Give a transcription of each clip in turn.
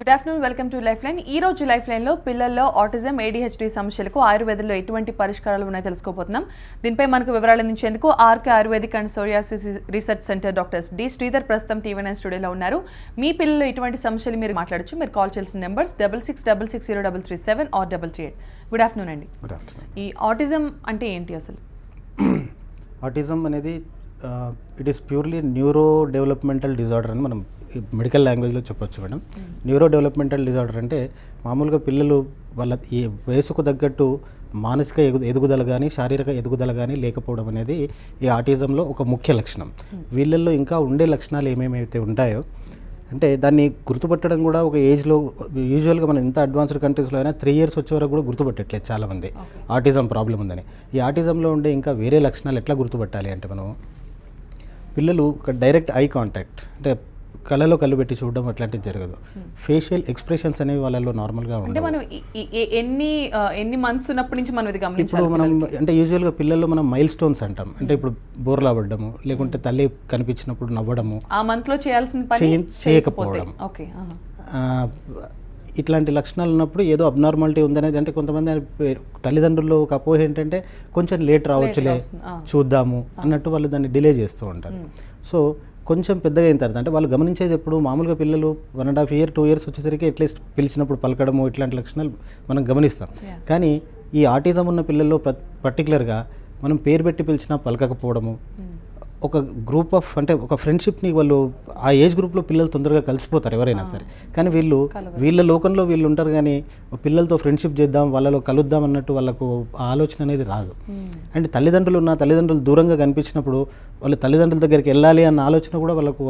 Good afternoon, welcome to life line. ఈ రోజు life line లో పిల్లల్లో ఆటిజం, ADHD సమస్యలకు ఆయుర్వేదంలో ఎటువంటి పరిష్కారాలు ఉన్నాయో తెలుసుకోబోతున్నాం. దీనిపై మనకు వివరాలు అందించేందుకు RK ayurvedic and psoriasis research centre doctor D Sridhar ప్రస్తుతం టీవీ9 స్టూడియోలో ఉన్నారు. మీ పిల్లల్లో ఎటువంటి సమస్యలు మీరు మాట్లాడొచ్చు. మీరు కాల్ చేయాల్సిన నెంబర్స్ 66660337 or 338. గుడ్ ఆఫ్టర్నూన్ అండి. Good afternoon. ఈ ఆటిజం అంటే ఏంటి అసలు? ఆటిజం అనేది it is purely neuro developmental disorder అని మనం మెడికల్ లాంగ్వేజ్లో చెప్పొచ్చు మేడం. న్యూరో డెవలప్మెంటల్ డిజార్డర్ అంటే మామూలుగా పిల్లలు వాళ్ళ ఈ వయసుకు తగ్గట్టు మానసిక ఎదుగుదల కానీ శారీరక ఎదుగుదల కానీ లేకపోవడం అనేది ఈ ఆటిజంలో ఒక ముఖ్య లక్షణం. వీళ్ళల్లో ఇంకా ఉండే లక్షణాలు ఏమేమైతే ఉంటాయో అంటే దాన్ని గుర్తుపట్టడం కూడా ఒక ఏజ్లో యూజువల్గా మనం ఎంత అడ్వాన్స్డ్ కంట్రీస్లో అయినా 3 years వచ్చే వరకు కూడా గుర్తుపట్టట్లేదు చాలామంది ఆటిజం ప్రాబ్లం ఉందని. ఈ ఆటిజంలో ఉండే ఇంకా వేరే లక్షణాలు ఎట్లా గుర్తుపట్టాలి అంటే మనం పిల్లలు డైరెక్ట్ ఐ కాంటాక్ట్ అంటే కళ్ళలో కళ్ళు పెట్టి చూడడం అట్లాంటివి జరగదు. ఫేషియల్ ఎక్స్ప్రెషన్స్ అనేవి వాళ్ళలో నార్మల్గా ఉంటాయి. మనం ఎన్ని మంత్స్ ఉన్నప్పటి నుంచి మనం ఇది గమనించాలి. ఇప్పుడు మనం అంటే యూజువల్గా పిల్లల్లో మనం మైల్ స్టోన్స్ అంటాం. అంటే ఇప్పుడు బోర్లా పడ్డము, లేకుంటే తల్లి కనిపించినప్పుడు నవ్వడము, ఆ మంత్ లో చేయాల్సిన పని చేయకపోవడం, ఇట్లాంటి లక్షణాలు ఉన్నప్పుడు ఏదో అబ్నార్మాలిటీ ఉందనేది. అంటే కొంతమంది తల్లిదండ్రుల్లో ఒక అపోహ ఏంటంటే కొంచెం లేట్ రావచ్చులే చూద్దాము అన్నట్టు వాళ్ళు దాన్ని డిలే చేస్తూ ఉంటారు. సో కొంచెం పెద్దగా అయిన తర్వాత అంటే వాళ్ళు గమనించేది ఎప్పుడు మామూలుగా పిల్లలు 1.5 year 2 years వచ్చేసరికి అట్లీస్ట్ పిలిచినప్పుడు పలకడము ఇట్లాంటి లక్షణాలు మనం గమనిస్తాం. కానీ ఈ ఆటిజం ఉన్న పిల్లల్లో పర్టికులర్గా మనం పేరు పెట్టి పిలిచినా పలకకపోవడము, ఒక గ్రూప్ ఆఫ్ అంటే ఒక ఫ్రెండ్షిప్ని వాళ్ళు ఆ ఏజ్ గ్రూప్లో పిల్లలు తొందరగా కలిసిపోతారు ఎవరైనా సరే. కానీ వీళ్ళ లోకంలో వీళ్ళు ఉంటారు. కానీ పిల్లలతో ఫ్రెండ్షిప్ చేద్దాం, వాళ్ళలో కలుద్దాం అన్నట్టు వాళ్ళకు ఆ ఆలోచన అనేది రాదు. అండ్ తల్లిదండ్రులు దూరంగా కనిపించినప్పుడు వాళ్ళు తల్లిదండ్రుల దగ్గరికి వెళ్ళాలి అన్న ఆలోచన కూడా వాళ్ళకు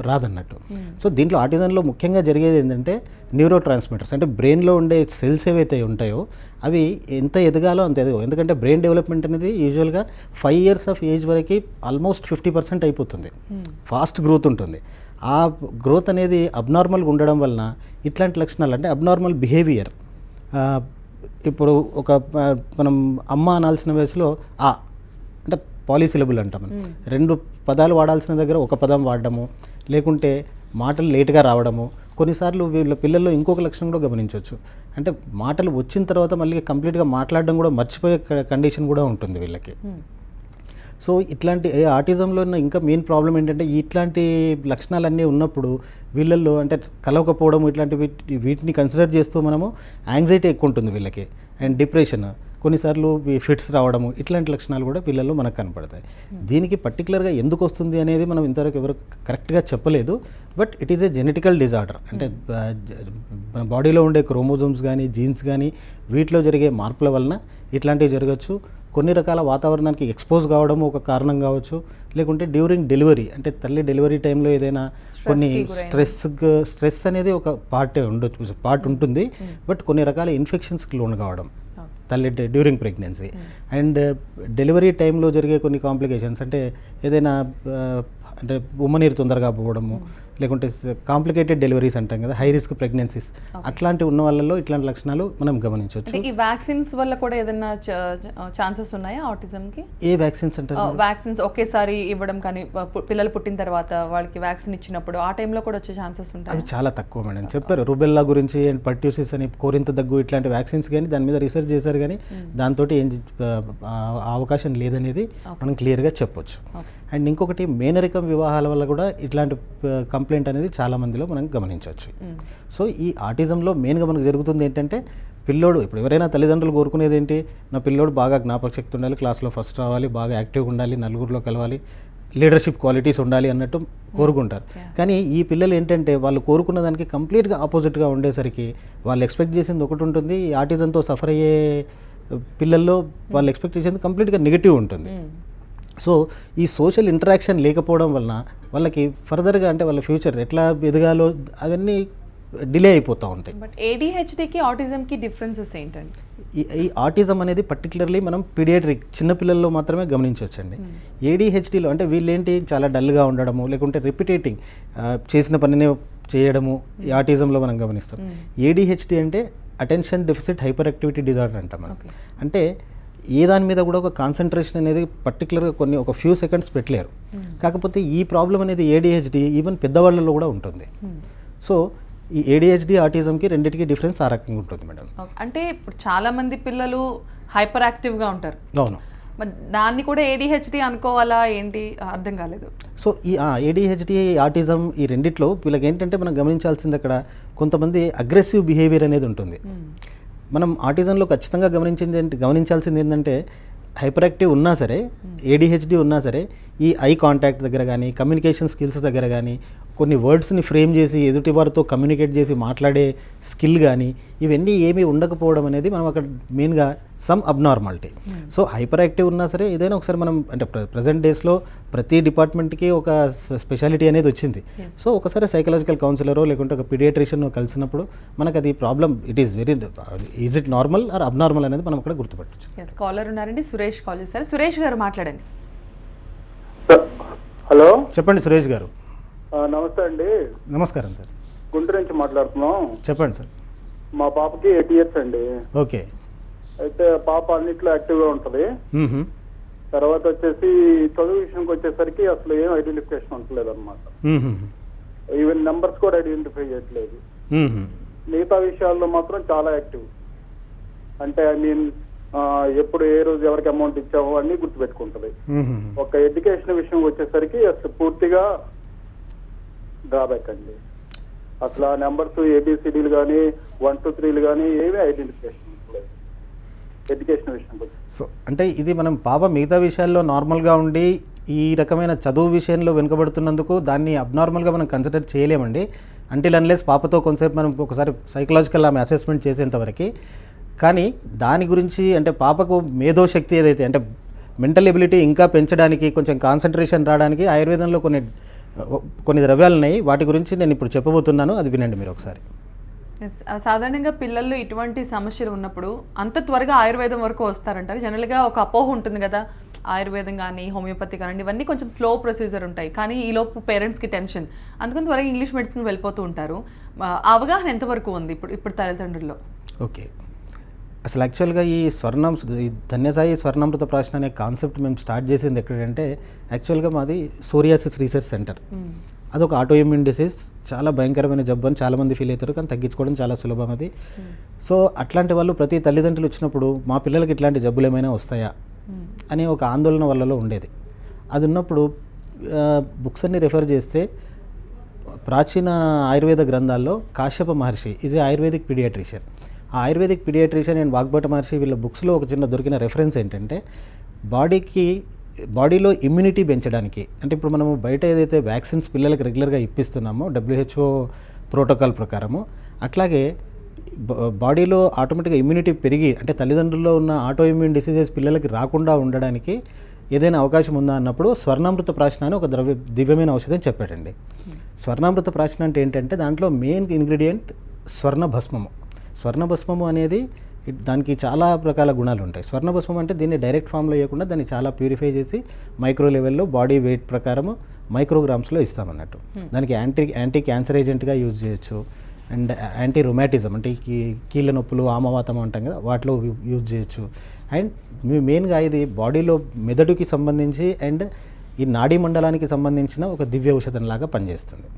రాదన్నట్టు. సో దీంట్లో ఆటిజంలో ముఖ్యంగా జరిగేది ఏంటంటే న్యూరో ట్రాన్స్మిటర్స్ అంటే బ్రెయిన్లో ఉండే సెల్స్ ఏవైతే ఉంటాయో అవి ఎంత ఎదగాలో అంత ఎదగవు. ఎందుకంటే బ్రెయిన్ డెవలప్మెంట్ అనేది యూజువల్గా 5 years ఆఫ్ ఏజ్ వరకు ఆల్మోస్ట్ 50% అయిపోతుంది. ఫాస్ట్ గ్రోత్ ఉంటుంది. ఆ గ్రోత్ అనేది అబ్నార్మల్గా ఉండడం వలన ఇట్లాంటి లక్షణాలు అంటే అబ్నార్మల్ బిహేవియర్. ఇప్పుడు ఒక మనం అమ్మ అనాల్సిన వయసులో అంటే పాలీసిలబుల్ అంటాం. 2 పదాలు వాడాల్సిన దగ్గర ఒక పదం వాడడము, లేకుంటే మాటలు లేటుగా రావడము. కొన్నిసార్లు వీళ్ళ పిల్లల్లో ఇంకొక లక్షణం కూడా గమనించవచ్చు. అంటే మాటలు వచ్చిన తర్వాత మళ్ళీ కంప్లీట్గా మాట్లాడడం కూడా మర్చిపోయే కండిషన్ కూడా ఉంటుంది వీళ్ళకి. సో ఇట్లాంటి ఆటిజంలో ఉన్న ఇంకా మెయిన్ ప్రాబ్లం ఏంటంటే ఇట్లాంటి లక్షణాలన్నీ ఉన్నప్పుడు వీళ్ళల్లో అంటే కలవకపోవడం ఇట్లాంటి వీటిని కన్సిడర్ చేస్తూ మనము యాంగ్జైటీ ఎక్కువ ఉంటుంది వీళ్ళకి, అండ్ డిప్రెషన్, కొన్నిసార్లు ఫిట్స్ రావడము, ఇట్లాంటి లక్షణాలు కూడా పిల్లల్లో మనకు కనపడతాయి. దీనికి పర్టికులర్గా ఎందుకు వస్తుంది అనేది మనం ఇంతవరకు ఎవరు కరెక్ట్గా చెప్పలేదు. But it is a genetical disorder. అంటే మన బాడీలో ఉండే క్రోమోజోమ్స్ కానీ జీన్స్ కానీ వీటిలో జరిగే మార్పుల వలన ఇట్లాంటివి జరగచ్చు. కొన్ని రకాల వాతావరణానికి ఎక్స్పోజ్ కావడం ఒక కారణం కావచ్చు, లేకుంటే డ్యూరింగ్ డెలివరీ అంటే తల్లి డెలివరీ టైంలో ఏదైనా కొన్ని స్ట్రెస్ అనేది ఒక పార్ట్ ఉంటుంది. బట్ కొన్ని రకాల ఇన్ఫెక్షన్స్కి లోన్ కావడం తల్లి డ్యూరింగ్ ప్రెగ్నెన్సీ, అండ్ డెలివరీ టైంలో జరిగే కొన్ని కాంప్లికేషన్స్ అంటే ఏదైనా అంటే ఉమ్మనీరు తొందరగా పోవడము, లేకుంటే కాంప్లికేటెడ్ డెలివరీస్ అంటాం కదా, హై రిస్క్ ప్రెగ్నెన్సీస్, అట్లాంటి ఉన్న వాళ్ళలో ఇట్లాంటి లక్షణాలు మనం గమనించవచ్చు. ఈ వ్యాక్సిన్స్ వల్ల కూడా ఏదైనా ఛాన్సెస్ ఉన్నాయా ఆటిజంకి? ఏ వ్యాక్సిన్స్ అంటారు? వ్యాక్సిన్స్ ఒకేసారి ఇవ్వడం కానీ పిల్లలు పుట్టిన తర్వాత వాళ్ళకి వ్యాక్సిన్ ఇచ్చినప్పుడు ఆ టైంలో కూడా వచ్చే ఛాన్సెస్ ఉంటాయి? అది చాలా తక్కువ మేడం. చెప్పారు రుబెల్లా గురించి అండ్ పర్ట్యూసిస్ అని, కోరింత దగ్గు, ఇట్లాంటి వ్యాక్సిన్స్ కానీ దాని మీద రీసెర్చ్ చేశారు. కానీ దాంతో ఏం అవకాశం లేదనేది మనం క్లియర్గా చెప్పొచ్చు. అండ్ ఇంకొకటి మేనరికం వివాహాల వల్ల కూడా ఇట్లాంటి కంప్లైంట్ అనేది చాలా మందిలో మనం గమనించవచ్చు. సో ఈ ఆటిజంలో మెయిన్గా మనకు జరుగుతుంది ఏంటంటే పిల్లోడు ఇప్పుడు ఎవరైనా తల్లిదండ్రులు కోరుకునేది ఏంటి, నా పిల్లోడు బాగా జ్ఞాపక శక్తి ఉండాలి, క్లాస్లో ఫస్ట్ రావాలి, బాగా యాక్టివ్గా ఉండాలి, నలుగురిలో కలవాలి, లీడర్షిప్ క్వాలిటీస్ ఉండాలి అన్నట్టు కోరుకుంటారు. కానీ ఈ పిల్లలు ఏంటంటే వాళ్ళు కోరుకున్న దానికి కంప్లీట్గా ఆపోజిట్గా ఉండేసరికి వాళ్ళు ఎక్స్పెక్ట్ చేసింది ఒకటి ఉంటుంది. ఈ ఆటిజంతో సఫర్ అయ్యే పిల్లల్లో వాళ్ళు ఎక్స్పెక్ట్ చేసేది కంప్లీట్గా నెగిటివ్ ఉంటుంది. సో ఈ సోషల్ ఇంటరాక్షన్ లేకపోవడం వలన వాళ్ళకి ఫర్దర్గా అంటే వాళ్ళ ఫ్యూచర్ ఎట్లా ఎదగాలో అవన్నీ డిలే అయిపోతూ ఉంటాయి. బట్ ADHDకి ఆటిజంకి డిఫరెన్సెస్ ఏంటండి? ఈ ఆటిజం అనేది పర్టికులర్లీ మనం పీడియాట్రిక్ చిన్నపిల్లల్లో మాత్రమే గమనించవచ్చండి. ADHDలో అంటే వీళ్ళేంటి చాలా డల్గా ఉండడము, లేకుంటే రిపిటేటింగ్ చేసిన పనినే చేయడము ఈ ఆటిజంలో మనం గమనిస్తాం. ADHD అంటే attention deficit hyper activity disorder అంటాం మనం. అంటే ఏ దాని మీద కూడా ఒక కాన్సన్ట్రేషన్ అనేది పర్టికులర్గా ఒక ఫ్యూ సెకండ్స్ పెట్టలేరు. కాకపోతే ఈ ప్రాబ్లం అనేది ADHD ఈవెన్ పెద్దవాళ్ళలో కూడా ఉంటుంది. సో ఈ ADHD ఆటిజంకి రెండింటికి డిఫరెన్స్ ఆ రకంగా ఉంటుంది మేడం. అంటే ఇప్పుడు చాలా మంది పిల్లలు హైపర్ యాక్టివ్గా ఉంటారు. అవును. దాన్ని కూడా ADHD అనుకోవాలా ఏంటి అర్థం కాలేదు. సో ఈ ADHD ఆటిజం ఈ రెండిట్లో వీళ్ళకి ఏంటంటే మనం గమనించాల్సింది అక్కడ కొంతమంది అగ్రెసివ్ బిహేవియర్ అనేది ఉంటుంది. మనం ఆటిజంలో ఖచ్చితంగా గమనించాల్సింది ఏంటంటే హైపర్ యాక్టివ్ ఉన్నా సరే, ADHD ఉన్నా సరే, ఈ ఐ కాంటాక్ట్ దగ్గర కానీ, కమ్యూనికేషన్ స్కిల్స్ దగ్గర కానీ, కొన్ని వర్డ్స్ని ఫ్రేమ్ చేసి ఎదుటి వారితో కమ్యూనికేట్ చేసి మాట్లాడే స్కిల్ కానీ ఇవన్నీ ఏమీ ఉండకపోవడం అనేది మనం అక్కడ మెయిన్గా some abnormality. So hyper active ఉన్నా సరే ఏదైనా ఒకసారి మనం అంటే ప్రజెంట్ డేస్లో ప్రతి డిపార్ట్మెంట్కి ఒక స్పెషాలిటీ అనేది వచ్చింది. సో ఒకసారి సైకలాజికల్ కౌన్సిలరో లేకుంటే ఒక పీడియాట్రిషియన్ కలిసినప్పుడు మనకు అది problem is it normal or abnormal అనేది మనం అక్కడ గుర్తుపట్టచ్చు. కాలర్ ఉన్నారండి, సురేష్ కాల్ చేశారు. సురేష్ గారు మాట్లాడండి. హలో, చెప్పండి సురేష్ గారు. నమస్తే అండి. నమస్కారం సార్. గుంటూరు నుంచి మాట్లాడుతున్నాం. చెప్పండి సార్. మా పాపకి 8 years అండి. ఓకే. అయితే పాప అన్నిట్లో యాక్టివ్గా ఉంటుంది. తర్వాత వచ్చేసి చదువు విషయానికి వచ్చేసరికి అసలు ఏం ఐడెంటిఫికేషన్ ఉండలేదు అనమాట. ఈవెన్ నెంబర్స్ కూడా ఐడెంటిఫై చేయట్లేదు. మిగతా విషయాల్లో మాత్రం చాలా యాక్టివ్. అంటే ఐ మీన్ ఎప్పుడు ఏ రోజు ఎవరికి అమౌంట్ ఇచ్చామో అన్ని గుర్తుపెట్టుకుంటది. ఒక ఎడ్యుకేషన్ విషయం వచ్చేసరికి అసలు పూర్తిగా డ్రాబ్యాక్ అండి. అసలు ఆ నెంబర్స్ ABCDలు కానీ 1 2 3లు కానీ ఏమీ ఐడెంటిఫికేషన్ లేదు ఎడ్యుకేషన్ విషయం. సో అంటే ఇది మనం పాప మిగతా విషయాల్లో నార్మల్గా ఉండి ఈ రకమైన చదువు విషయంలో వెనుకబడుతున్నందుకు దాన్ని అబ్నార్మల్గా మనం కన్సిడర్ చేయలేమండి. అంటిల్ అన్లెస్ పాపతో కొంతసేపు మనం ఒకసారి సైకలాజికల్ ఆమె అసెస్మెంట్ చేసేంతవరకు. కానీ దాని గురించి అంటే పాపకు మేధోశక్తి ఏదైతే అంటే మెంటల్ ఎబిలిటీ ఇంకా పెంచడానికి కొంచెం కాన్సన్ట్రేషన్ రావడానికి ఆయుర్వేదంలో కొన్ని ద్రవ్యాలు ఉన్నాయి. వాటి గురించి నేను ఇప్పుడు చెప్పబోతున్నాను, అది వినండి మీరు ఒకసారి. సాధారణంగా పిల్లల్లో ఇటువంటి సమస్యలు ఉన్నప్పుడు అంత త్వరగా ఆయుర్వేదం వరకు వస్తారంటారు. జనరల్గా ఒక అపోహ ఉంటుంది కదా, ఆయుర్వేదం కానీ హోమియోపతి కానీ ఇవన్నీ కొంచెం స్లో ప్రొసీజర్ ఉంటాయి, కానీ ఈలోపు పేరెంట్స్కి టెన్షన్, అందుకని త్వరగా ఇంగ్లీష్ మెడిసిన్ వెళ్ళిపోతూ ఉంటారు. అవగాహన ఎంతవరకు ఉంది ఇప్పుడు తల్లిదండ్రుల్లో? ఓకే, అసలు యాక్చువల్గా ఈ ధన్యసాయి స్వర్ణామృత ప్రాశన అనే కాన్సెప్ట్ మేము స్టార్ట్ చేసింది ఎక్కడంటే యాక్చువల్గా మాది సోరియాసిస్ రీసెర్చ్ సెంటర్. అదొక ఆటో ఇమ్యూన్ డిసీజ్, చాలా భయంకరమైన జబ్బు అని చాలామంది ఫీల్ అవుతారు, కానీ తగ్గించుకోవడం చాలా సులభం అది. సో అట్లాంటి వాళ్ళు ప్రతి తల్లిదండ్రులు వచ్చినప్పుడు మా పిల్లలకి ఇట్లాంటి జబ్బులు ఏమైనా వస్తాయా అనే ఒక ఆందోళన వాళ్ళలో ఉండేది. అది ఉన్నప్పుడు బుక్స్ అన్ని రెఫర్ చేస్తే ప్రాచీన ఆయుర్వేద గ్రంథాల్లో కాశ్యప మహర్షి ఈజ్ ఏ ఆయుర్వేదిక్ పీడియాట్రిషియన్. ఆ ఆయుర్వేదిక్ పీడియాట్రిషియన్ అండ్ వాగ్భట మహర్షి వీళ్ళ బుక్స్లో ఒక చిన్న దొరికిన రెఫరెన్స్ ఏంటంటే బాడీలో ఇమ్యూనిటీ పెంచడానికి, అంటే ఇప్పుడు మనము బయట ఏదైతే వ్యాక్సిన్స్ పిల్లలకి రెగ్యులర్గా ఇప్పిస్తున్నామో WHO ప్రోటోకాల్ ప్రకారము, అట్లాగే బాడీలో ఆటోమేటిక్గా ఇమ్యూనిటీ పెరిగి అంటే తల్లిదండ్రుల్లో ఉన్న ఆటో ఇమ్యూన్ డిసీజెస్ పిల్లలకి రాకుండా ఉండడానికి ఏదైనా అవకాశం ఉందా అన్నప్పుడు స్వర్ణామృత ప్రాశన అని ఒక దివ్యమైన ఔషధం చెప్పాడండి. స్వర్ణామృత ప్రాశన అంటే ఏంటంటే దాంట్లో మెయిన్ ఇంగ్రీడియంట్ స్వర్ణభస్మము. స్వర్ణభస్మము అనేది దానికి చాలా రకాల గుణాలు ఉంటాయి. స్వర్ణభస్మం అంటే దీన్ని డైరెక్ట్ ఫామ్లో ఇవ్వకుండా దాన్ని చాలా ప్యూరిఫై చేసి మైక్రో లెవెల్లో బాడీ వెయిట్ ప్రకారము మైక్రోగ్రామ్స్లో ఇస్తామన్నట్టు. దానికి యాంటీ క్యాన్సర్ ఏజెంట్గా యూజ్ చేయొచ్చు, అండ్ యాంటీ రొమాటిజం అంటే కీళ్ళ నొప్పులు ఆమవాతం అంటాం కదా వాటిలో యూజ్ చేయొచ్చు. అండ్ మెయిన్గా ఇది బాడీలో మెదడుకి సంబంధించి అండ్ ఈ నాడీ మండలానికి సంబంధించిన ఒక దివ్య ఔషధంలాగా పనిచేస్తుంది.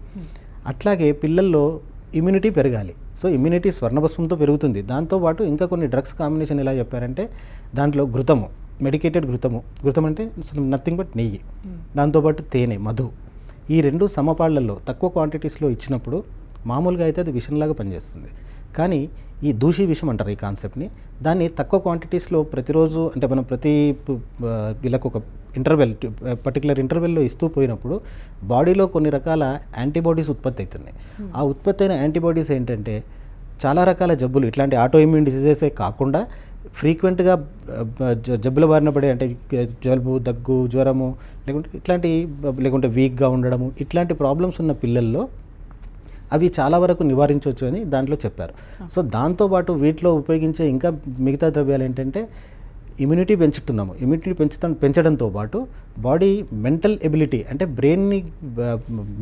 అట్లాగే పిల్లల్లో ఇమ్యూనిటీ పెరగాలి. సో ఇమ్యూనిటీ స్వర్ణభస్మంతో పెరుగుతుంది. దాంతోపాటు ఇంకా కొన్ని డ్రగ్స్ కాంబినేషన్ ఎలా చెప్పారంటే దాంట్లో ఘృతము, మెడికేటెడ్ ఘృతం అంటే నథింగ్ బట్ నెయ్యి, దాంతోపాటు తేనె, మధు, ఈ రెండు సమపాళ్లలో తక్కువ క్వాంటిటీస్లో ఇచ్చినప్పుడు మామూలుగా అయితే అది విషంలాగా పనిచేస్తుంది. కానీ ఈ దూషి విషం అంటారు ఈ కాన్సెప్ట్ని, దాన్ని తక్కువ క్వాంటిటీస్లో ప్రతిరోజు అంటే మనం ప్రతి వీళ్ళకు ఒక పర్టికులర్ ఇంటర్వెల్లో ఇస్తూ పోయినప్పుడు బాడీలో కొన్ని రకాల యాంటీబాడీస్ ఉత్పత్తి అవుతున్నాయి. ఆ ఉత్పత్తి అయిన యాంటీబాడీస్ ఏంటంటే చాలా రకాల జబ్బులు ఇట్లాంటి ఆటో ఇమ్యూన్ డిసీజెసే కాకుండా ఫ్రీక్వెంట్గా జబ్బుల బారిన పడే అంటే జలుబు, దగ్గు, జ్వరము లేకుంటే వీక్గా ఉండడము ఇట్లాంటి ప్రాబ్లమ్స్ ఉన్న పిల్లల్లో అవి చాలా వరకు నివారించవచ్చు అని దాంట్లో చెప్పారు. సో దాంతోపాటు వీటిలో ఉపయోగించే ఇంకా మిగతా ద్రవ్యాలు ఏంటంటే ఇమ్యూనిటీ పెంచుతున్నాము. ఇమ్యూనిటీ పెంచడంతో పాటు బాడీ మెంటల్ ఎబిలిటీ అంటే బ్రెయిన్ని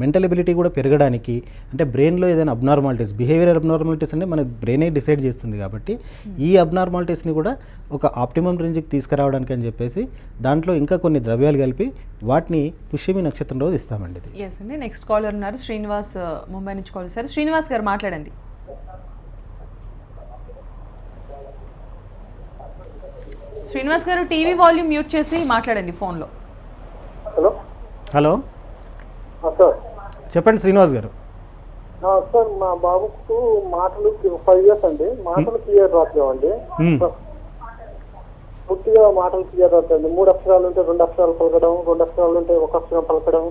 మెంటల్ ఎబిలిటీ కూడా పెరగడానికి, అంటే బ్రెయిన్లో ఏదైనా అబ్నార్మాలిటీస్, బిహేవియర్ అబ్నార్మాలిటీస్ అంటే మన బ్రెయినే డిసైడ్ చేస్తుంది కాబట్టి ఈ అబ్నార్మాలిటీస్ని కూడా ఒక ఆప్టిమమ్ రేంజ్కి తీసుకురావడానికి అని చెప్పేసి దాంట్లో ఇంకా కొన్ని ద్రవ్యాలు కలిపి వాటిని పుష్యమి నక్షత్రం రోజు ఇస్తామండి. ఇది ఎస్ అండి. నెక్స్ట్ కాలర్ ఉన్నారు శ్రీనివాస్, ముంబై నుంచి కాల్ చేశారు. శ్రీనివాస్ గారు మాట్లాడండి. శ్రీనివాస్ గారు టీవీ వాల్యూమ్ మ్యూట్ చేసి మాట్లాడండి ఫోన్లో. Hello hello sir. చెప్పండి శ్రీనివాస్ గారు. సార్ మా బాబుకు మాటలు 5 years అండి, మాటలు క్లియర్ రావట్లేవండి. పూర్తిగా మాటలు క్లియర్ రావట్లేదు. 3 అక్షరాలు ఉంటే 2 అక్షరాలు పలకడం, 2 అక్షరాలు ఉంటే 1 అక్షరం పలకడం,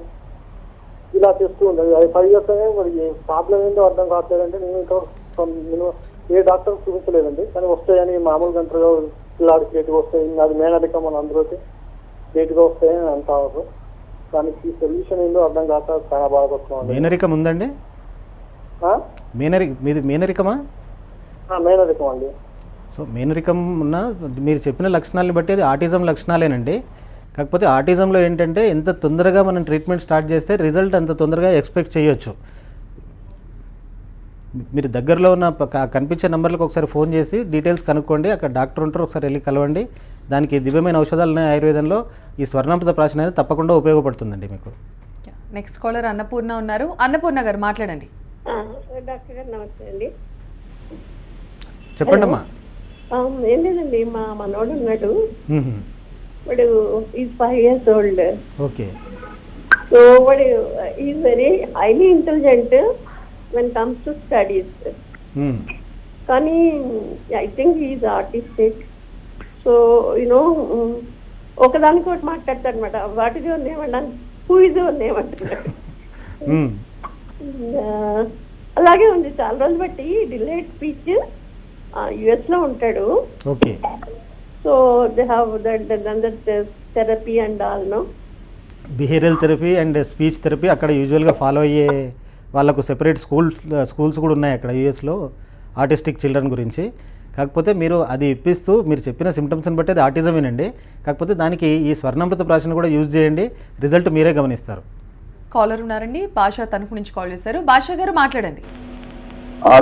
ఇలా చేస్తూ ఉంటుంది. అది 5 years మరి ప్రాబ్లం ఏంటో అర్థం కావట్లేదండి. నేను ఏ డాక్టర్ చూపించలేదండి, కానీ వస్తాయని మామూలుగా అంటారు, పిల్లాడికి లేటుగా వస్తాయి, అది మేనరికం మన అందరికి లేటుగా వస్తాయని అంటారు. దానికి సొల్యూషన్ ఏందో అర్థం కాక చాలా బాధపడుతున్నాం. మేనరికం ఉందండి? మీది మేనరికమా? మేనరికం అండి. సో మేనరికం ఉన్న మీరు చెప్పిన లక్షణాలను బట్టి అది ఆటిజం లక్షణాలేనండి. కాకపోతే ఆటిజంలో ఏంటంటే ఎంత తొందరగా మనం ట్రీట్మెంట్ స్టార్ట్ చేస్తే రిజల్ట్ అంత తొందరగా ఎక్స్పెక్ట్ చేయొచ్చు. మీరు దగ్గరలో ఉన్న కనిపించే నెంబర్లకు ఒకసారి ఫోన్ చేసి డీటెయిల్స్ కనుక్కోండి. అక్కడ డాక్టర్ ఉంటారు, ఒకసారి వెళ్ళి కలవండి. దానికి దివ్యమైన ఔషధాలు ఉన్నాయి ఆయుర్వేదంలో. ఈ స్వర్ణామృత ప్రాశనం అనేది తప్పకుండా ఉపయోగపడుతుందండి మీకు. నెక్స్ట్ కాలర్ అన్నపూర్ణ ఉన్నారు. అన్నపూర్ణ గారు మాట్లాడండి. డాక్టర్ గారు నమస్తే అండి. చెప్పండి అమ్మా. ఏం లేదండి, మా మనోడు ఉన్నాడు, వాడు is 5 years old. Okay. So వాడు is very highly intelligent when comes to studies. కానీ I think he is autistic. So ఒకదానికోటి మాట్లాడతాడు అనమాట. వాట్ ఇస్ యువర్ నేమ్ అన్నాను, హూ ఇస్ యువర్ నేమ్ అంటున్నాడు. అలాగే ఉంది చాలా రోజులు బట్టి. డిలేడ్ స్పీచ్, US లో ఉంటాడు. Okay. So they have that therapy and all నో. Behavioural therapy and speech therapy అక్కడ యూజువల్గా ఫాలో అయ్యే వాళ్ళకు సెపరేట్ స్కూల్స్ కూడా ఉన్నాయి అక్కడ యూఎస్లో ఆటిస్టిక్ చిల్డ్రన్ గురించి. కాకపోతే మీరు అది ఇప్పిస్తూ మీరు చెప్పిన సిమ్టమ్స్ని బట్టి అది ఆటిజమేనండి. కాకపోతే దానికి ఈ స్వర్ణామృత ప్రాశనం కూడా యూజ్ చేయండి, రిజల్ట్ మీరే గమనిస్తారు. కాలర్ ఉన్నారండి, భాష తణుకు నుంచి కాల్ చేశారు. భాష గారు మాట్లాడండి.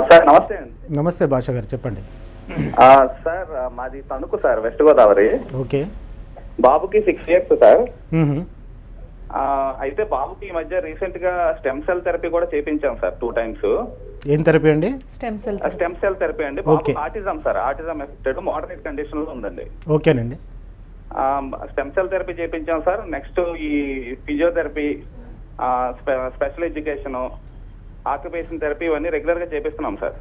సార్ నమస్తే అండి. నమస్తే భాష గారు, చెప్పండి. సార్ మాది Tanuku sir, west Godavari. Okay. బాబుకి 6 years సార్. అయితే బాబుకి ఈ మధ్య రీసెంట్ గా స్టెమ్ సెల్ థెరపీ కూడా చేయించాం సార్ 2 times. ఏం థెరపీ అండి? స్టెమ్ సెల్ థెరపీ అండి. బాబు autism sir, autism affected moderate condition లో ఉందండి. ఓకేనండి. స్టెమ్ సెల్ థెరపీ చేయించాం సార్. నెక్స్ట్ ఈ physiotherapy, special education, occupation therapy ఇవన్నీ రెగ్యులర్ గా చేపిస్తున్నాం సార్.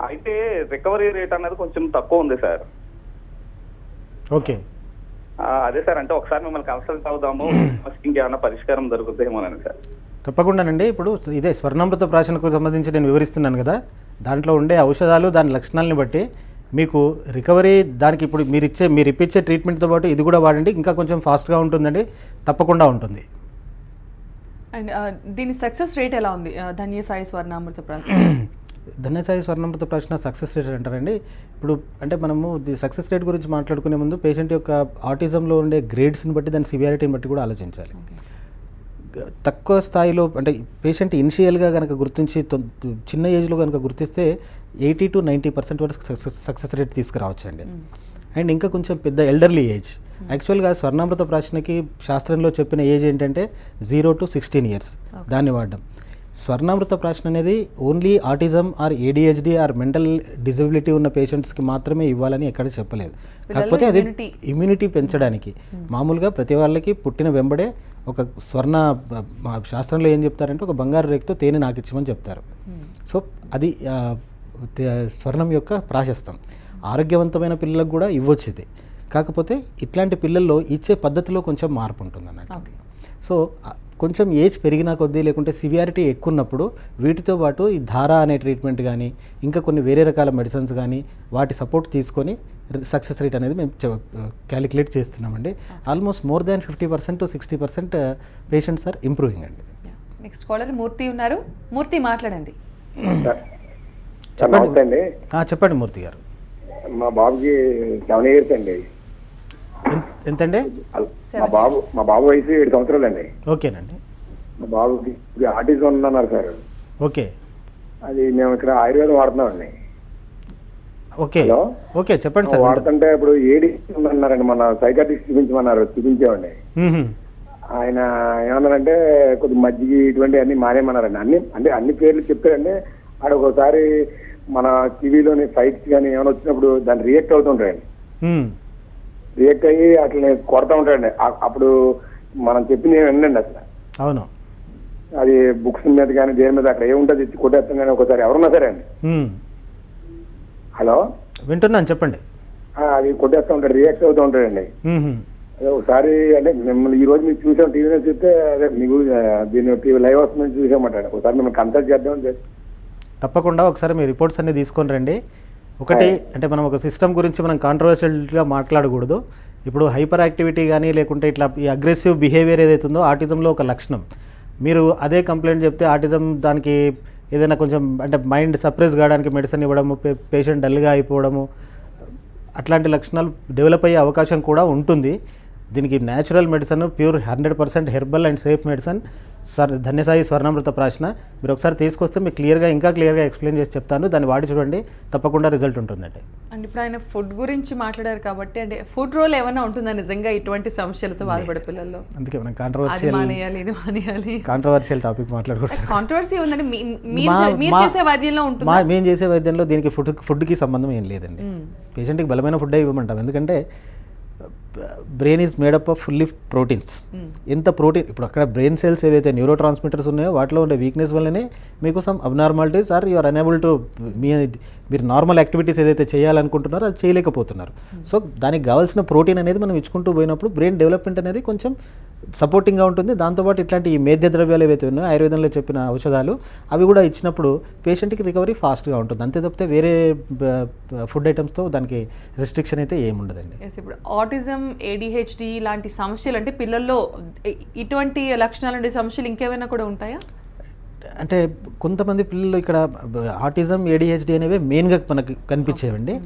అయితే రికవరీ రేట్ అనేది కొంచెం తక్కువ ఉంది సార్. ఓకే. అదే సార్, అంటే ఒకసారి మిమ్మల్ని కన్సల్ట్ అవుదాము, ఇంకేమైనా పరిష్కారం దొరుకుతుందేమోనండి సార్. తప్పకుండానండి. ఇప్పుడు ఇదే స్వర్ణామృత ప్రాశనకు సంబంధించి నేను వివరిస్తున్నాను కదా, దాంట్లో ఉండే ఔషధాలు దాని లక్షణాలని బట్టి మీకు రికవరీ, దానికి ఇప్పుడు మీరు ఇప్పించే ట్రీట్మెంట్తో పాటు ఇది కూడా వాడండి, ఇంకా కొంచెం ఫాస్ట్గా ఉంటుందండి, తప్పకుండా ఉంటుంది. అండ్ దీని సక్సెస్ రేట్ ఎలా ఉంది? ధన్యసాయి స్వర్ణామృత ప్రాశనం. ధన్యసాయి స్వర్ణామృత ప్రాశన సక్సెస్ రేట్ అంటారండి. ఇప్పుడు అంటే మనము సక్సెస్ రేట్ గురించి మాట్లాడుకునే ముందు పేషెంట్ యొక్క ఆటిజంలో ఉండే గ్రేడ్స్ని బట్టి, దాని సివియారిటీని బట్టి కూడా ఆలోచించాలి. తక్కువ స్థాయిలో అంటే పేషెంట్ ఇనిషియల్గా కనుక గుర్తించి చిన్న ఏజ్లో కనుక గుర్తిస్తే 80 to 90% వరకు సక్సెస్ రేట్ తీసుకురావచ్చండి. అండ్ ఇంకా కొంచెం పెద్ద ఎల్డర్లీ ఏజ్, యాక్చువల్గా స్వర్ణామృత ప్రాశనకి శాస్త్రంలో చెప్పిన ఏజ్ ఏంటంటే 0 to 16 years దాన్ని వాడడం. స్వర్ణామృత ప్రాశన అనేది only autism or ADHD or mental disability ఉన్న పేషెంట్స్కి మాత్రమే ఇవ్వాలని ఎక్కడ చెప్పలేదు. కాకపోతే అది ఇమ్యూనిటీ పెంచడానికి. మామూలుగా ప్రతి వాళ్ళకి పుట్టిన వెంబడే ఒక శాస్త్రంలో ఏం చెప్తారంటే ఒక బంగారు రేకుతో తేనె నాకిచ్చమని చెప్తారు. సో అది స్వర్ణం యొక్క ప్రాశస్తం. ఆరోగ్యవంతమైన పిల్లలకు కూడా ఇవ్వచ్చు ఇది. కాకపోతే ఇట్లాంటి పిల్లల్లో ఇచ్చే పద్ధతిలో కొంచెం మార్పు ఉంటుంది అన్నట్టు. సో కొంచెం ఏజ్ పెరిగినా కొద్దీ లేకుంటే సివియారిటీ ఎక్కువ ఉన్నప్పుడు వీటితో పాటు ఈ ధారా అనే ట్రీట్మెంట్ కానీ ఇంకా కొన్ని వేరే రకాల మెడిసిన్స్ కానీ వాటి సపోర్ట్ తీసుకొని సక్సెస్ రేట్ అనేది మేము క్యాలిక్యులేట్ చేస్తున్నామండి. Almost more than 50% to 60% patients are improving అండి. నెక్స్ట్ కాలర్ మూర్తి ఉన్నారు. మూర్తి మాట్లాడండి. చెప్పండి. చెప్పండి మూర్తి గారు. మా బాబుకి 7 years అండి. ఎంతండి? మా బాబు వయసు 7 సంవత్సరాలండి. ఓకేనండి. మా బాబుకి ఆటిజం ఉందన్నారు సార్. ఓకే. అది మేము ఇక్కడ ఆయుర్వేదం వాడుతున్నామండి. ఓకే ఓకే చెప్పండి సార్. వాడుతుంటే ఇప్పుడు ఏడి ఉందన్నారండి, మన సైకాట్రిస్ట్ చూపించామండి. ఆయన ఏమన్నారంటే కొద్ది మజ్జిగ ఇటువంటి అన్ని మానేమన్నారండి. అన్ని పేర్లు చెప్పారండి. ఆడ ఒకసారి మన టీవీలోని ఫైట్స్ కానీ ఏమైనా వచ్చినప్పుడు దాన్ని రియాక్ట్ అవుతుంటాయండి. రియాక్ట్ అయ్యి అట్లా కొడతా ఉంటాయండి. అప్పుడు మనం చెప్పింది వినండి అసలు. అవును. అది బుక్స్ మీద కానీ దేని మీద అక్కడ ఏముంటుంది కొట్టేస్తాం కానీ ఒకసారి ఎవరున్నా సరే అండి. హలో, వింటున్నాను చెప్పండి. అది కొట్టేస్తూ ఉంటాడు, రియాక్ట్ అవుతూ ఉంటాడండి. అదే ఒకసారి అంటే మిమ్మల్ని ఈ రోజు మీరు చూసాం టీవీలో చూస్తే అదే మీకు దీన్ని టీవీ లైవ్ వస్తుందని చూసామంటాడు. ఒకసారి మిమ్మల్ని కన్సల్ట్ చేద్దామని. తప్పకుండా ఒకసారి మీ రిపోర్ట్స్ అన్ని తీసుకొని రండి. ఒకటి అంటే మనం ఒక సిస్టమ్ గురించి మనం కాంట్రవర్షియల్గా మాట్లాడకూడదు. ఇప్పుడు హైపర్ యాక్టివిటీ కానీ లేకుంటే ఇట్లా ఈ అగ్రెసివ్ బిహేవియర్ ఏదైతుందో ఆటిజంలో ఒక లక్షణం. మీరు అదే కంప్లైంట్ చెప్తే ఆటిజం దానికి ఏదైనా కొంచెం అంటే మైండ్ సప్రెస్ కావడానికి మెడిసిన్ ఇవ్వడము, పేషెంట్ డల్గా అయిపోవడము, అట్లాంటి లక్షణాలు డెవలప్ అయ్యే అవకాశం కూడా ఉంటుంది. దీనికి natural medicine, pure 100% herbal and safe medicine Dhanyasai Swarnamrita Prashana మీరు ఒకసారి తీసుకొస్తే మీకు ఇంకా క్లియర్గా ఎక్స్ప్లెయిన్ చేసి చెప్తాను. దాన్ని వాడి చూడండి, తప్పకుండా రిజల్ట్ ఉంటుందండి. అండ్ ఇప్పుడు ఆయన ఫుడ్ గురించి మాట్లాడారు కాబట్టి అంటే ఫుడ్ రోల్ ఏమైనా ఉంటుందా నిజంగా ఇటువంటి సమస్యలతో బాధపడే పిల్లల్లో? అందుకే మనం కాంట్రవర్షియల్ టాపిక్ మాట్లాడకూడదు. కాంట్రవర్సీ ఉందండి. మీరు చేసే వైద్యంలో ఉంటుందా? మేము చేసే వైద్యంలో దీనికి ఫుడ్కి సంబంధం ఏం లేదండి. పేషెంట్కి బలమైన ఫుడ్ ఇవ్వమంటాం. ఎందుకంటే brain is made up of fully proteins. ఎంత ప్రోటీన్ ఇప్పుడు అక్కడ బ్రెయిన్ సెల్స్ ఏదైతే న్యూరో ట్రాన్స్మిటర్స్ ఉన్నాయో వాటిలో ఉండే వీక్నెస్ వల్లనే మీకు some abnormalities are you are unable to మీరు నార్మల్ యాక్టివిటీస్ ఏదైతే చేయాలనుకుంటున్నారో అది చేయలేకపోతున్నారు. సో దానికి కావాల్సిన ప్రోటీన్ అనేది మనం ఇచ్చుకుంటూ పోయినప్పుడు బ్రెయిన్ డెవలప్మెంట్ అనేది కొంచెం సపోర్టింగ్గా ఉంటుంది. దాంతోపాటు ఇట్లాంటి ఈ మేధ్య ద్రవ్యాలు ఏవైతే ఉన్నాయో ఆయుర్వేదంలో చెప్పిన ఔషధాలు అవి కూడా ఇచ్చినప్పుడు పేషెంట్కి రికవరీ ఫాస్ట్గా ఉంటుంది. అంతే తప్పితే వేరే ఫుడ్ ఐటమ్స్తో దానికి రెస్ట్రిక్షన్ అయితే ఏముండదండి. ఇప్పుడు ఆటిజం, ADHD లాంటి సమస్యలు అంటే పిల్లల్లో ఇటువంటి లక్షణాలు ఉండే సమస్యలు ఇంకేమైనా కూడా ఉంటాయా? అంటే కొంతమంది పిల్లలు ఇక్కడ ఆటిజం, ADHD అనేవి మెయిన్గా మనకు కనిపించేవండి.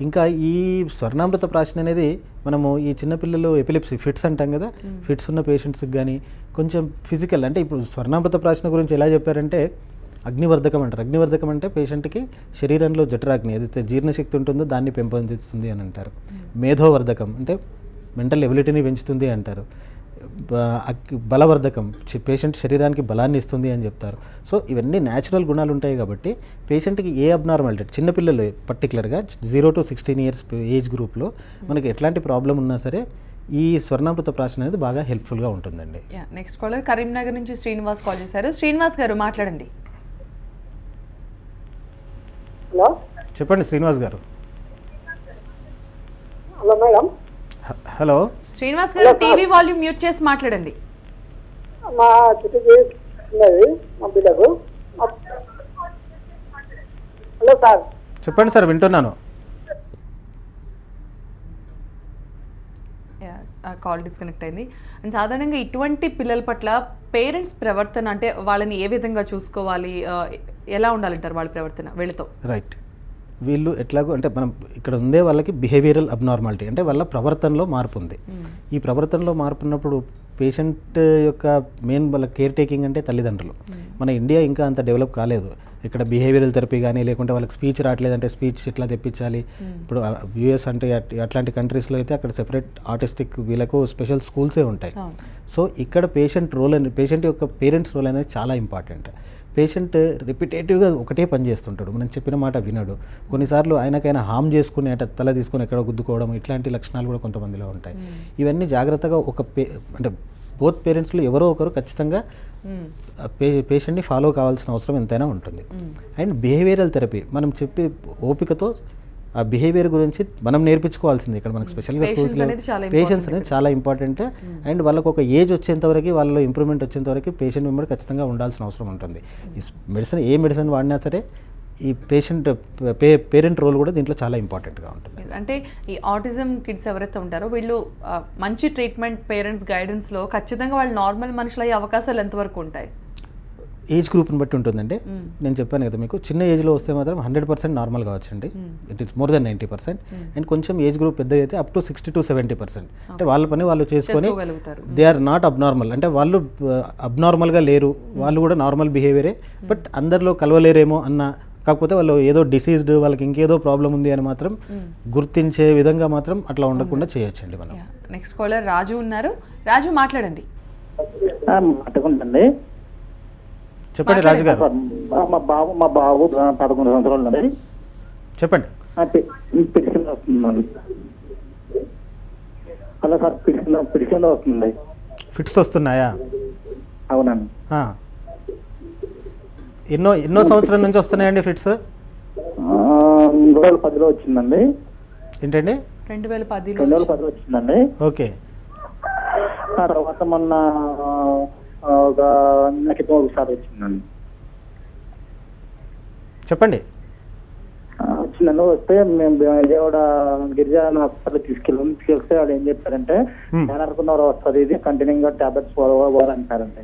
ఇంకా ఈ స్వర్ణామృత ప్రాశన అనేది మనము ఈ చిన్నపిల్లలు ఎపిలిప్సీ ఫిట్స్ అంటాం కదా, ఫిట్స్ ఉన్న పేషెంట్స్కి కానీ కొంచెం ఫిజికల్ అంటే ఇప్పుడు స్వర్ణామృత ప్రాశన గురించి ఎలా చెప్పారంటే అగ్నివర్ధకం అంటారు. అగ్నివర్ధకం అంటే పేషెంట్కి శరీరంలో జఠరాగ్ని ఏదైతే జీర్ణశక్తి ఉంటుందో దాన్ని పెంపొందిస్తుంది అని అంటారు. మేధోవర్ధకం అంటే మెంటల్ ఎబిలిటీని పెంచుతుంది అంటారు. బలవర్ధకం పేషెంట్ శరీరానికి బలాన్ని ఇస్తుంది అని చెప్తారు. సో ఇవన్నీ న్యాచురల్ గుణాలు ఉంటాయి కాబట్టి పేషెంట్కి ఏ అబ్నార్మాలిటీ చిన్నపిల్లలు పర్టికులర్గా 0 to 16 years ఏజ్ గ్రూప్లో మనకి ఎట్లాంటి ప్రాబ్లం ఉన్నా సరే ఈ స్వర్ణామృత ప్రాశన అనేది బాగా హెల్ప్ఫుల్గా ఉంటుందండి. నెక్స్ట్ కాలర్ కరీంనగర్ నుంచి శ్రీనివాస్ కాల్ చేశారు. శ్రీనివాస్ గారు మాట్లాడండి. హలో చెప్పండి శ్రీనివాస్ గారు. Hello madam. హలో శ్రీనివాస్ గారు, టీవీ వాల్యూమ్ మ్యూట్ చేసి మాట్లాడండి. మా చిట్టుకి ఉన్నది మా బిడ్డకు. Hello sir. చెప్పండి సార్, వింటున్నాను. కాల్ డిస్కనెక్ట్ అయింది. అండ్ సాధారణంగా ఇటువంటి పిల్లల పట్ల పేరెంట్స్ ప్రవర్తన అంటే వాళ్ళని ఏ విధంగా చూసుకోవాలి, ఎలా ఉండాలంటారు వాళ్ళ ప్రవర్తన వీళ్ళతో? రైట్, వీళ్ళు ఎట్లాగో అంటే మనం ఇక్కడ ఉండే వాళ్ళకి బిహేవియరల్ అబ్నార్మాలిటీ అంటే వాళ్ళ ప్రవర్తనలో మార్పు ఉంది. ఈ ప్రవర్తనలో మార్పు ఉన్నప్పుడు పేషెంట్ యొక్క మెయిన్ వాళ్ళ కేర్ టేకింగ్ అంటే తల్లిదండ్రులు. మన ఇండియా ఇంకా అంత డెవలప్ కాలేదు. ఇక్కడ బిహేవియరల్ థెరపీ కానీ లేకుంటే వాళ్ళకి స్పీచ్ రావట్లేదంటే స్పీచ్ ఇట్లా తెప్పించాలి. ఇప్పుడు US అంటే అట్లాంటి కంట్రీస్లో అయితే అక్కడ సెపరేట్ ఆర్టిస్టిక్ వీళ్ళకు స్పెషల్ స్కూల్సే ఉంటాయి. సో ఇక్కడ పేషెంట్ యొక్క పేరెంట్స్ రోల్ అనేది చాలా ఇంపార్టెంట్. పేషెంట్ రిపిటేటివ్గా ఒకటే పని చేస్తుంటాడు, మనం చెప్పిన మాట వినడు. కొన్నిసార్లు ఆయనకైనా హామ్ చేసుకుని అంటే తల తీసుకొని ఎక్కడ గుద్దుకోవడం ఇట్లాంటి లక్షణాలు కూడా కొంతమందిలో ఉంటాయి. ఇవన్నీ జాగ్రత్తగా అంటే బోత్ పేరెంట్స్లో ఎవరో ఒకరు ఖచ్చితంగా పేషెంట్ని ఫాలో కావాల్సిన అవసరం ఎంతైనా ఉంటుంది. అండ్ బిహేవియరల్ థెరపీ మనం చెప్పి ఓపికతో ఆ బిహేవియర్ గురించి మనం నేర్పించుకోవాల్సింది. ఇక్కడ మనకు స్పెషల్గా స్కూల్స్లో పేషెన్స్ అనేది చాలా ఇంపార్టెంట్. అండ్ వాళ్ళకు ఒక ఏజ్ వచ్చేంతవరకు వాళ్ళలో ఇంప్రూవ్మెంట్ వచ్చేంతవరకు పేషెంట్ మెంబర్ ఖచ్చితంగా ఉండాల్సిన అవసరం ఉంటుంది. ఈ ఏ మెడిసిన్ వాడినా సరే ఈ పేరెంట్ రోల్ కూడా దీంట్లో చాలా ఇంపార్టెంట్గా ఉంటుంది. అంటే ఈ ఆటిజం కిడ్స్ ఎవరైతే ఉంటారో వీళ్ళు మంచి ట్రీట్మెంట్ పేరెంట్స్ గైడెన్స్లో ఖచ్చితంగా వాళ్ళు నార్మల్ మనుషులు అయ్యే అవకాశాలు ఎంతవరకు ఉంటాయి? ఏజ్ గ్రూప్ని బట్టి ఉంటుందండి. నేను చెప్పాను కదా మీకు, చిన్న ఏజ్లో వస్తే మాత్రం 100% నార్మల్ కావచ్చండి. It is more than 90%. And కొంచెం ఏజ్ గ్రూప్ పెద్దగా అయితే అప్ టు 60 to 70%. అంటే వాళ్ళ పని వాళ్ళు చేసుకొని దే ఆర్ నాట్ అబ్నార్మల్. అంటే వాళ్ళు అబ్నార్మల్గా లేరు, వాళ్ళు కూడా నార్మల్ బిహేవియరే, బట్ అందరిలో కలవలేరేమో అన్న, కాకపోతే వాళ్ళు ఏదో డిసీజ్డ్, వాళ్ళకి ఇంకేదో ప్రాబ్లం ఉంది అని మాత్రం గుర్తించే విధంగా మాత్రం అట్లా ఉండకుండా చేయొచ్చండి మనం. నెక్స్ట్ కాలర్ రాజు ఉన్నారు. రాజు మాట్లాడండి. పట్టుకుంటండి. చెప్పండి రాజు గారు. మా బాబు 11 సంవత్సరాలు ఉన్నది. చెప్పండి. పిడికింద వస్తుందండి. హలో సార్, పిడికింద వస్తుంది. ఫిట్స్ వస్తున్నాయా? అవునండి. ఎన్నో సంవత్సరాల నుంచి వస్తున్నాయండి ఫిట్స్? 2010లో వచ్చిందండి. ఏంటండి? 2010 వచ్చిందండి. ఓకే. ఆ తర్వాత మొన్న ఒక నెలకి ఒకసారి వచ్చిందండి. చెప్పండి. వచ్చిందండి. వస్తే మేము విజయవాడ గిరిజన హాస్పిటల్ తీసుకెళ్తే వాళ్ళు ఏం చెప్పారంటే, నేను అనుకున్న వస్తుంది, ఇది కంటిన్యూగా టాబ్లెట్స్ వాడాలంటారండి.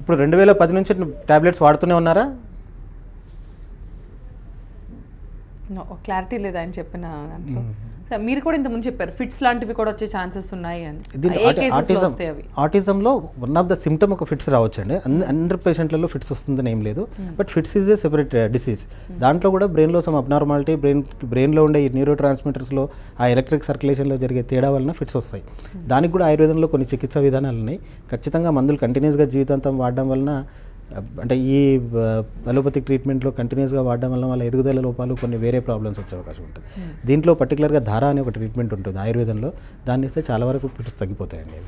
ఇప్పుడు 2010 నుంచి టాబ్లెట్స్ వాడుతూనే ఉన్నారా? క్లారిటీ లేదు ఆయన చెప్పిన దాంట్లో. మీరు కూడా ఇంతకుముందు చెప్పారు ఫిట్స్ లాంటివి కూడా వచ్చే ఛాన్సెస్ ఉన్నాయి అని. ఆటిజంలో వన్ ఆఫ్ ద సిమ్టమ్ ఒక ఫిట్స్ రావచ్చండి. అందరి పేషెంట్లలో ఫిట్స్ వస్తుందని ఏం లేదు, but fits is a separate disease. దాంట్లో కూడా బ్రెయిన్లో సమ్ అబ్నార్మాలిటీ, బ్రెయిన్లో ఉండే ఈ న్యూరో ట్రాన్స్మిటర్స్లో ఆ ఎలక్ట్రిక్ సర్క్యులేషన్లో జరిగే తేడా వలన ఫిట్స్ వస్తాయి. దానికి కూడా ఆయుర్వేదంలో కొన్ని చికిత్సా విధానాలు ఉన్నాయి. ఖచ్చితంగా మందులు కంటిన్యూస్గా జీవితాంతం వాడడం వలన, అంటే ఈ అలోపతిక్ ట్రీట్మెంట్లో కంటిన్యూస్గా వాడడం వల్ల వాళ్ళ ఎదుగుదల లోపాలు, కొన్ని వేరే ప్రాబ్లమ్స్ వచ్చే అవకాశం ఉంటుంది. దీంట్లో పర్టికులర్గా ధార అనే ఒక ట్రీట్మెంట్ ఉంటుంది ఆయుర్వేదంలో, దాన్ని ఇస్తే చాలా వరకు ఫిట్స్ తగ్గిపోతాయండి.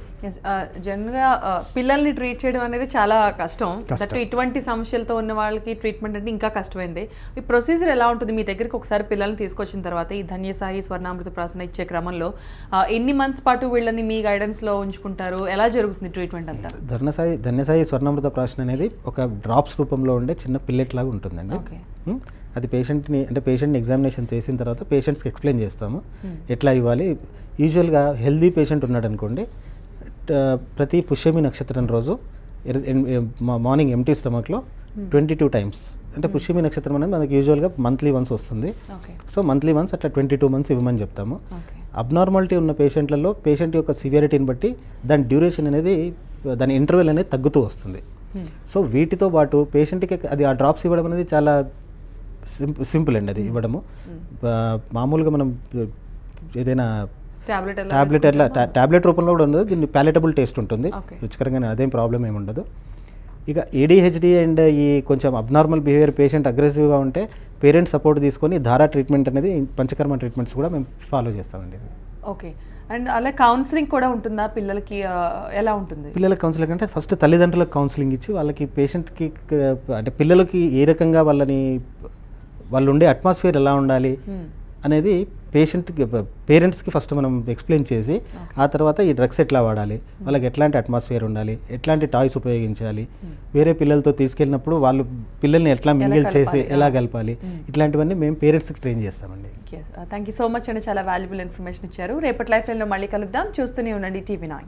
జనరల్గా పిల్లల్ని ట్రీట్ చేయడం అనేది చాలా కష్టం. ఇటువంటి సమస్యలతో ఉన్న వాళ్ళకి ట్రీట్మెంట్ అంటే ఇంకా కష్టమైంది. ఈ ప్రొసీజర్ ఎలా ఉంటుంది? మీ దగ్గరికి ఒకసారి పిల్లల్ని తీసుకొచ్చిన తర్వాత ఈ ధన్యసాయి స్వర్ణామృత ప్రాసన ఇచ్చే క్రమంలో ఎన్ని మంత్స్ పాటు వీళ్ళని మీ గైడెన్స్లో ఉంచుకుంటారు? ఎలా జరుగుతుంది ట్రీట్మెంట్ అంతా? ధన్యసాయి స్వర్ణామృత ప్రాసన అనేది ఒక డ్రాప్స్ రూపంలో ఉండే చిన్న పిల్లెట్ లాగా ఉంటుందండి. అది పేషెంట్ని ఎగ్జామినేషన్ చేసిన తర్వాత పేషెంట్స్కి ఎక్స్ప్లెయిన్ చేస్తాము ఎట్లా ఇవ్వాలి. యూజువల్గా హెల్దీ పేషెంట్ ఉన్నాడు అనుకోండి, ప్రతి పుష్యమి నక్షత్రం రోజు మార్నింగ్ ఎంటీ స్టమక్లో 22 టైమ్స్, అంటే పుష్యమి నక్షత్రం అనేది మనకి యూజువల్గా మంత్లీ వన్స్ వస్తుంది. సో మంత్లీ వన్స్ అట్లా 22 మంత్స్ ఇవ్వమని చెప్తాము. అబ్నార్మాలిటీ ఉన్న పేషెంట్లలో పేషెంట్ యొక్క సివియారిటీని బట్టి దాని డ్యూరేషన్ అనేది, దాని ఇంటర్వెల్ అనేది తగ్గుతూ వస్తుంది. సో వీటితో పాటు పేషెంట్కి అది ఆ డ్రాప్స్ ఇవ్వడం అనేది చాలా సింపుల్ అండి. అది ఇవ్వడము మామూలుగా మనం ఏదైనా టాబ్లెట్ రూపంలో కూడా ఉండదు, దీన్ని ప్యాలెటబుల్ టేస్ట్ ఉంటుంది, రుచికరంగానే, అదేం ప్రాబ్లం ఏమి ఉండదు. ఇక ఏడిహెచ్డి అండ్ ఈ కొంచెం అబ్నార్మల్ బిహేవియర్ పేషెంట్ అగ్రెసివ్గా ఉంటే పేరెంట్స్ సపోర్ట్ తీసుకొని ధారా ట్రీట్మెంట్ అనేది, పంచకర్మ ట్రీట్మెంట్స్ కూడా మేము ఫాలో చేస్తామండి. ఓకే. అండ్ అలా కౌన్సిలింగ్ కూడా ఉంటుందా పిల్లలకి? ఎలా ఉంటుంది పిల్లలకి కౌన్సిలింగ్? అంటే ఫస్ట్ తల్లిదండ్రులకు కౌన్సిలింగ్ ఇచ్చి వాళ్ళకి పేషెంట్కి, అంటే పిల్లలకి ఏ రకంగా వాళ్ళు ఉండే అట్మాస్ఫియర్ ఎలా ఉండాలి అనేది పేరెంట్స్కి ఫస్ట్ మనం ఎక్స్ప్లెయిన్ చేసి, ఆ తర్వాత ఈ డ్రగ్స్ ఎట్లా వాడాలి, వాళ్ళకి ఎట్లాంటి అట్మాస్ఫియర్ ఉండాలి, ఎట్లాంటి టాయ్స్ ఉపయోగించాలి, వేరే పిల్లలతో తీసుకెళ్ళినప్పుడు వాళ్ళు పిల్లల్ని ఎట్లా మింగిల్ చేసి ఎలా కలపాలి, ఇట్లాంటివన్నీ మేము పేరెంట్స్కి ట్రైన్ చేస్తామండి. థ్యాంక్ యూ సో మచ్ అండి, చాలా వాల్యుబుల్ ఇన్ఫర్మేషన్ ఇచ్చారు. రేపటి లైఫ్ లైన్లో మళ్ళీ కలుద్దాం. చూస్తూనే ఉండండి TV9.